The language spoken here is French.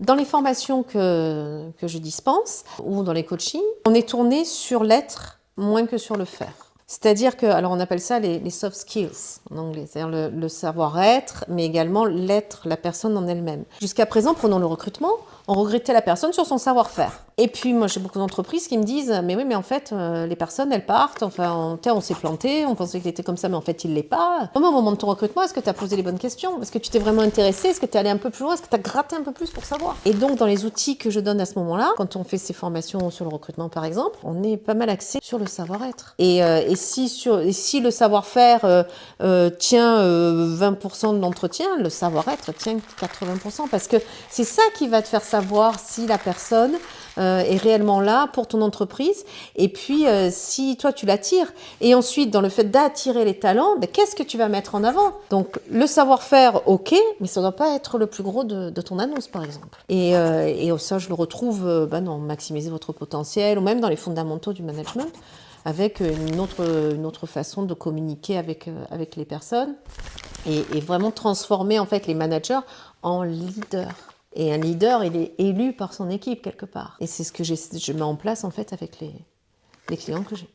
Dans les formations que je dispense ou dans les coachings, on est tourné sur l'être moins que sur le faire. C'est-à-dire que, alors on appelle ça les soft skills en anglais, c'est-à-dire le savoir-être, mais également l'être, la personne en elle-même. Jusqu'à présent, prenons le recrutement, on regrettait la personne sur son savoir-faire. Et puis moi j'ai beaucoup d'entreprises qui me disent mais oui mais en fait les personnes elles partent, enfin on s'est planté, on pensait qu'il était comme ça mais en fait il l'est pas. Au moment de ton recrutement, est-ce que tu as posé les bonnes questions? Est-ce que tu t'es vraiment intéressé? Est-ce que tu es allé un peu plus loin? Est-ce que tu as gratté un peu plus pour savoir? Et donc dans les outils que je donne à ce moment-là, quand on fait ces formations sur le recrutement par exemple, on est pas mal axé sur le savoir-être. Et si le savoir-faire tient 20% de l'entretien, le savoir-être tient 80% parce que c'est ça qui va te faire savoir si la personne est réellement là pour ton entreprise et puis si toi tu l'attires. Et ensuite, dans le fait d'attirer les talents, ben, qu'est-ce que tu vas mettre en avant? Donc le savoir-faire, ok, mais ça ne doit pas être le plus gros de ton annonce par exemple. Et ça, je le retrouve dans maximiser votre potentiel ou même dans les fondamentaux du management avec une autre façon de communiquer avec les personnes et vraiment transformer en fait les managers en leaders. Et un leader, il est élu par son équipe quelque part. Et c'est ce que je mets en place en fait avec les clients que j'ai.